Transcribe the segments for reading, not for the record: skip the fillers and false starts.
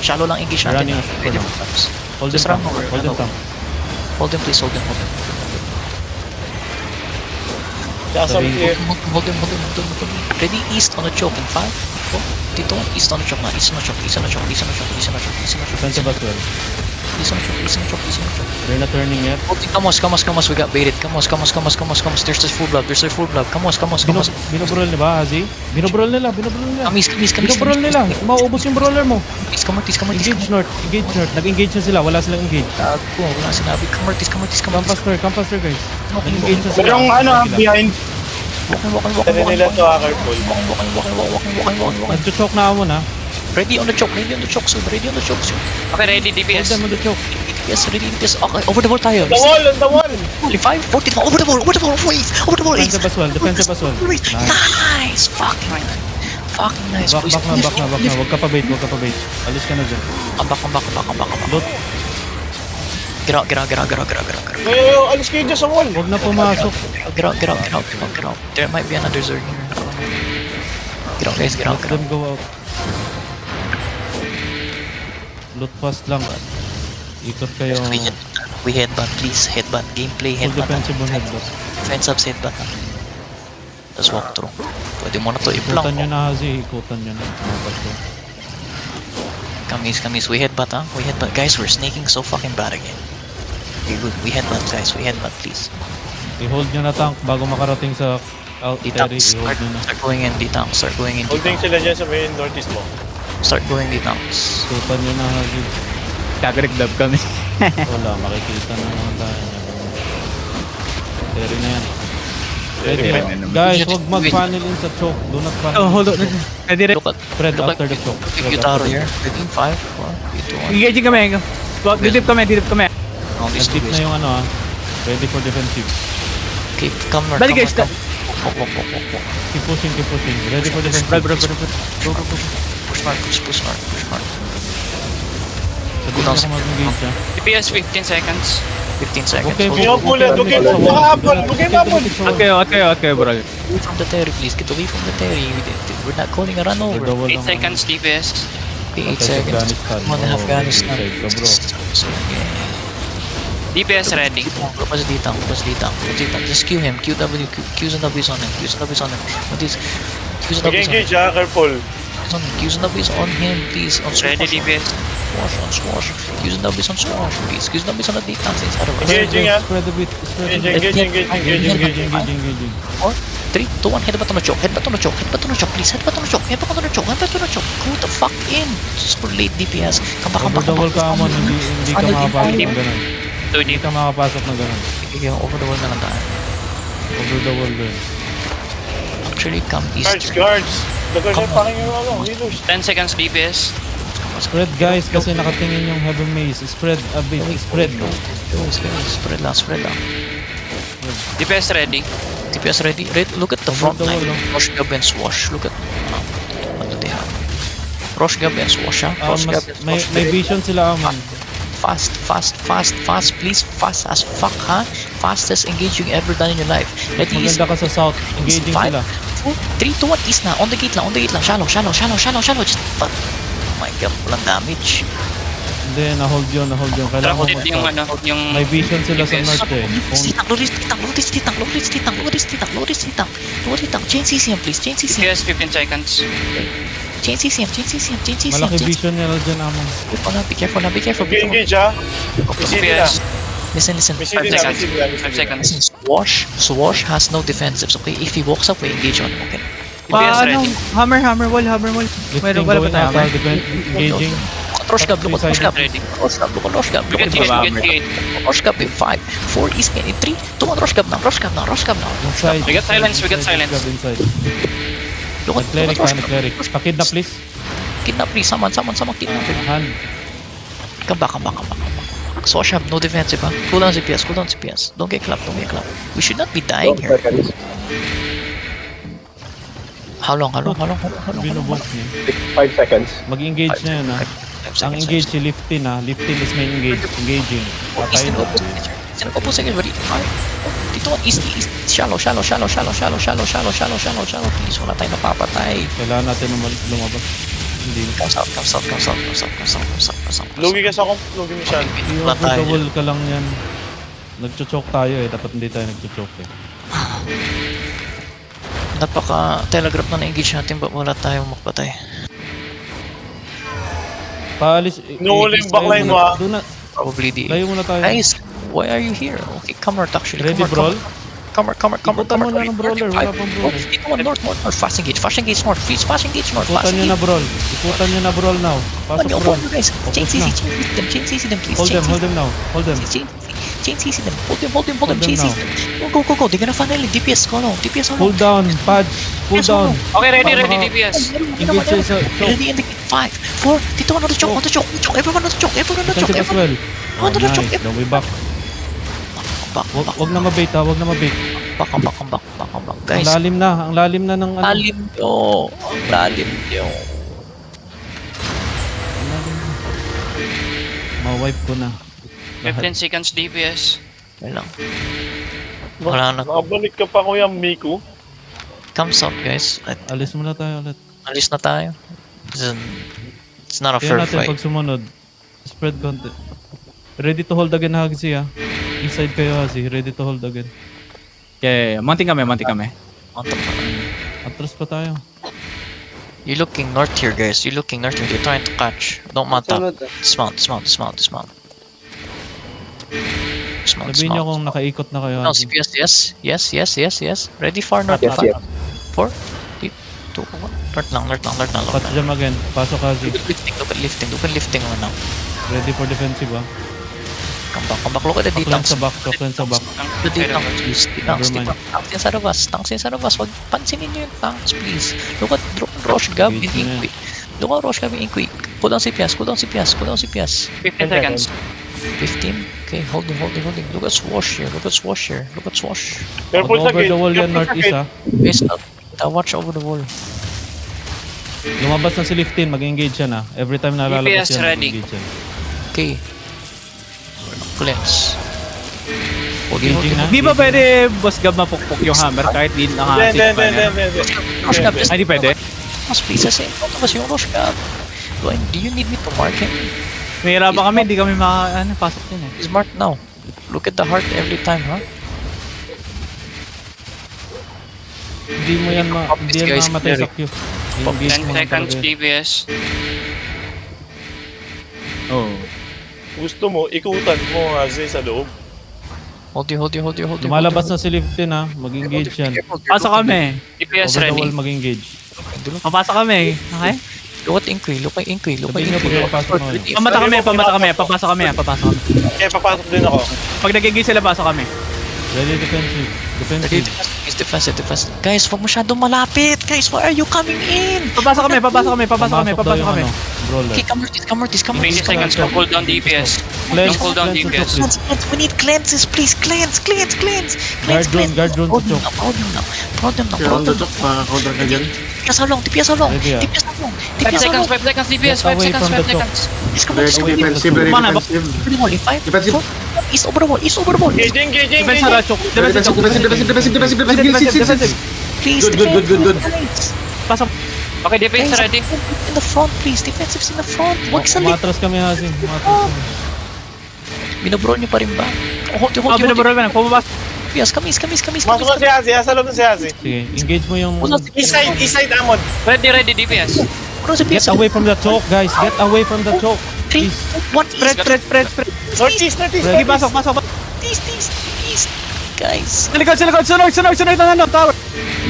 Shallow lang engage natin. Running Ready for for traps. Hold Just them run tank. over. Hold them tank. Hold him please, hold him. Jasam Sorry. here. Hold him. Ready, east on the choke in 5, 4, dito, east on the choke na, east on the choke. Defensive as well. East on the choke. They're not turning yet. Come on, we got baited. Come on. There's the full blood. Come on. Binobrol nila ba, Hazi? Binobrol nila. Kamis. Binobrol nila. Mauubos yung brawler mo. Please, come on. Engage north. Nag-engage na sila. Wala silang engage. Wala sinabi. Come on. Come faster guys. Okay, Nag-engage na sila. Pero yung ano, behind. Walking. Tari nila to, hacker full. Walking. Nag-choke na ako na. Ready on the choke soon. Okay, ready, Hold DPS. them on the choke. Yes, ready. Okay, over the wall tayo. On the wall! 5, 14, over the wall, please. Over the wall, Defensive as well. Nice. Fucking nice. Back na. Huwag ka pa bait. Alis ka na dyan. I'm back. Loot. Get out. Yo, alis kayo dyan sa wall. Huwag na pumasok. Get out. There might be another Zerg here. Get out, guys. Let them go out. Loot fast lang. Ikot kayo. We headbutt, please. Headbutt. Gameplay, Full headbutt. defensive on headbutt. Defense ups, headbutt. Just walk through. Pwede mo na to i-flank. Ikutan nyo na, Hazi. Ikutan nyo na. Tumapat ko. Kamis. We headbutt, huh? We headbutt. Guys, we're snaking so fucking bad again. We headbutt, guys. We headbutt, please. I-hold nyo na tank bago makarating sa D-tank. Terry. Start I-hold nyo na. going in, D-tank. Start going in, Holding D-tank. sila dyan sa may northeast mo. Start going, D-tanks. Ikutan nyo na, Hazi. Kagreglab kami. Wala, makikita na naman tayo. Terry na yan. Ready, guys, huwag mag-funnel in sa choke. Do not funnel. Oh, hold on. Ready, ready. Look at Spread after the choke. Big Yutaro here. 15, 5, 4, 3, 2, 1. Engaging kami. Didip kami. On these two Nag-tip na ways. yung ano ready for defensive. Okay, come north. Balik guys. Walk. Keep pushing. Ready for defensive. Bro. Go. Push north. Sabi na kung mag-engage ha. DPS 15 seconds. 15 seconds. Okay, Hold Yung on. bullet, makahabol. Okay, bro. Away from the Terry, please. Get away from the Terry. We're not calling a run over. 8 seconds DPS. Okay, 8 Patay sa seconds. Afghanistan. Come on, Oh, Afghanistan. save ka, bro. So, yeah. DPS ready. Plus D-tank. Just Q him. QW. Q's and W's on him. What is Q's and W's on him? Engage, hacker full. Q's and W's on him, please. On Ready Swash. DPS. Swash. Q's and W's on Swash, please. Q's and W's on the D-tank inside of us. Engaging, ha? Spread a bit. Engaging. Engaging. 3, 2, 1, headbutt on the choke, please, headbutt on the choke, go the fuck in, super late DPS, come back, Over the wall ka, Amon. Hindi ka makapasok ng ganun. 2 Hindi deep. ka makapasok ng ganun. Okay, over the wall na lang tayo. Over the wall din. Actually, come east. Guards. Dagal na parang yung healers. 10 seconds DPS. Spread guys kasi nakatingin yung heaven maze. Spread a bit. Spread. Spread lang. DPS ready. DPS ready, look at the front the line, wall, Rosh Gab and Swash, look at, what do they have? Rosh Gab and Swash, ha? Rosh Gab and May Swash. vision sila, Amon. Fast, please, fast as fuck, ha? Fastest engage you've ever done in your life. Ready, east. Maganda ka sa south. Engaging 5, sila. 4, 3, 2, 1, east na, on the gate lang, shallow, just, fuck. Oh my god, walang damage. Hindi, na-hold yun. Kailangan mo Drop yung mag-south. yung May vision sila sa DPS. north eh. Load it, chain CCM, please, chain CCM. DPS 15 seconds. Chain CCM. Malaki vision nila dyan, Amon. Be careful. Engage, ha? Isili na. DPS Listen. Isili na. 5 seconds. Listen, Swash has no defensives, okay? If he walks away, engage on him, okay? DPS ready. Hammer wall. Lifting Wala going pa tayo. ata, engaging. Rosh Gab, look at Rosh Gab. Ready. Rosh Gab. Look at T8. Rosh Gab in 5, 4 is in 3, 2, 1, Rosh Gab now. Inside. We got silence. Inside. Look at Cleric, cleric. Pakidnap please. Kidnap, please. Someone kidnap him. Hand. Come back. Swash have no defensive, huh? Cool down CPS. Don't get clapped. We should not be dying here. How long? Binubok niya. 5 seconds. Mag-engage na yun ha. Ang engage si Liftin ha. Liftin is main engaging. Patay na. Opposite ready. Dito, east. Shallow. Please, wala tayong napapatay. Kailangan natin lumabas. Hindi. Comes out, comes out, comes out, comes out, comes out, comes out, comes out. Lugi ka sa komp, lugi mo siya. Wala I-over tayo. the wall ka lang yan. Nagcho-choke tayo eh. Dapat hindi tayo nagcho-choke eh. Napaka-telegraph na na-engage natin, but wala tayong makpatay. Paalis. Inuuling backline mo, ah. Doon na. Probably the... Layo muna tayo. Guys, why are you here? Okay, come out actually. Ready, come brawl? Come Ikutan mo na ng brawler. Wala pang brawler. Dito mo, north, fast engage north, please, fast engage north, Ikutan nyo na brawl. Ikutan nyo na brawl now. Pasok brawl. Guys, chain CC them, please. Hold them now. Hold them. Chain CC them, hold them, chain them CC them. Go, they're gonna funnel in DPS, go no, DPS Hold down. Pudge. Pull down. Okay, ready, Baka- DPS. Engage siya sa choke. Ready in the 5, 4, dito on the choke, everyone on the choke, Defensive as well. Oh, On the choke, nice. Now we back. Back, Wag na mabait ha. Wag na mabait. back, Ang guys. lalim na. Ang lalim na ng ano. Lalim nyo. Ang lalim nyo. Ang lalim na. Ma-wipe ko na. 15 seconds DPS. Yun lang. Wala na. Nakabalik ka pa, Kuya Miku. Comes up, guys. Alis muna tayo ulit. Alis na tayo. It's not a Kaya fair natin fight. pag sumunod. Spread content. Ready to hold again, Hagzi ha. Inside kayo, Hagzi. Ready to hold again. Okay, mounting kami. On top na. Atras pa tayo. You're looking north here, guys. You're looking north here. They're trying to catch. Don't mount up. Dismount. Sabihin nyo kung nakaikot na kayo, No, Hagzi. CPS, yes. Ready for north. Yes, 5, yes. 4, 3, 2, 1. North lang. Patch jam again. Pasok, Hagzi. Look at lifting mo now. Ready for defensive ha. Come back. Look at the Cleanse D-tanks. sa back. The D-tanks, please. D-tanks. Never mind. Tanks yan sa labas. Wag pansinin nyo yung tanks, please. Look at Rosh Gab in Engage na Inquick. Look at Rosh Gab in Inquick. Cool down CPS. 15 seconds. 15. Okay, holding. Look at Swash here. Look at Swash. Careful sa Over gate. the wall yan, Careful sa northeast gate. ha. Guys, watch over the wall. Lumabas na si Liftin, mag-engage yan ha. Every time na lalabas DPS yan, ready. mag-engage yan. Okay. Cleanse. Engaging na. Di ba pwede boss Gab mapukpok yung hammer kahit di naka-sit pa niya? Hindi. Rosh Gab, just Ay, di pwede. mas please. Kasi labas yung Rosh Gab. Do you need me to mark him? May hirapan kami, di kami pasok din eh. He's marked now. Look at the heart every time, huh? Hindi mo yan hindi yan Guys, mamatay sa clear. Q. Engage 10 mo lang seconds talaga. DPS. Oh. Gusto mo, ikutan mo Hazi sa loob. Hold you. Lumalabas na si Liftin ha. Mag-engage yan. Pasok kami. DPS Over the ready. wall, mag-engage. Papasok kami. Okay? Look at Inquiry. Sabihin nyo pag nakapasok na kayo. Pamata kami. Papasok kami. Kaya papasok din ako. Pag nagiging sila, pasok kami. Ready defensive. He's defensive. Guys, huwag masyadong malapit. Guys, why are you coming in? Papasok kami. Pumasok daw yung ano, brawler. Okay, come northeast. 20 seconds to cool down DPS. Cleanse, Yung cooldown cleanse DPS. sa choke, We need cleanses, please. Cleanse. Guard drone to choke. Proud them now. Kaya on the top, counter ka dyan. DPS how long? Ready, ah. 5 seconds, 5 seconds DPS, 5 away seconds, from 5 the top. seconds. Very defensive, very Mana ba? defensive. Defensive. East over the wall. Engaging. Defense sa Rachok. Very defensive. Defensive. Please, Good. defense. Pasok. Okay, defense Guys, ready. In the front, please. Defensive's in the front. Huwag sa lip. Umatras kami Hasim. Umatras kami. Binobro niyo pa rin ba? Hold you. Binabaro ka na. Pumabas. Yes, kamis. Masok na si Hazi. Sa loob na si Hazi. Sige, engage mo yung... East side Amon. Ready DPS. Get away from the choke, guys. Get away from the choke. 3, 1, Spread. Northeast. Sige, pasok. East. Guys, Sa likod. Sunod na tower.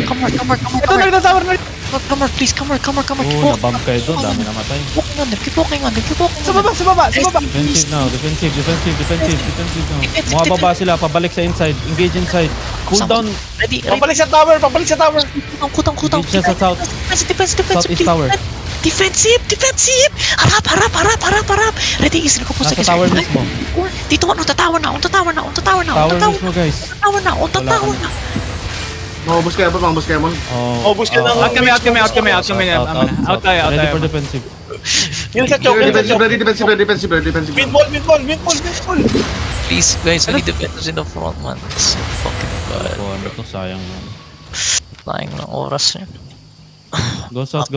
come on. Ito na tower. Come on, please. Come on. Oo, nabump kayo doon. Dami namatay. Keep walking on them. Sa baba. Defensive now. Defensive now. Mababa sila. Pabalik sa inside. Engage inside. Cool down. Ready. Pabalik sa tower. Kutang. Engage siya sa south. Defense. Southeast tower. Defensive. Harap. Ready, East. Ko po sa Nasa tower mismo. Dito, on the tower na. Tower mismo, guys. On the tower na. Mabubos kaya mo? Oh, Ubus ka na. Out kami. Out tayo. Ready for defensive. Yun sa choke. Very defensive. Windball. Please, guys, we need defenders in the front, man. It's so fucking bad. Oh, ano to, sayang lang. Flying ng oras niya. Go south.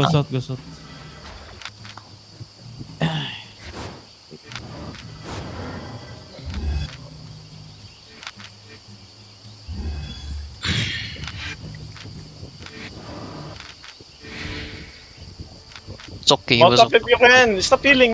okay. He Mount was up if you can. Stop healing.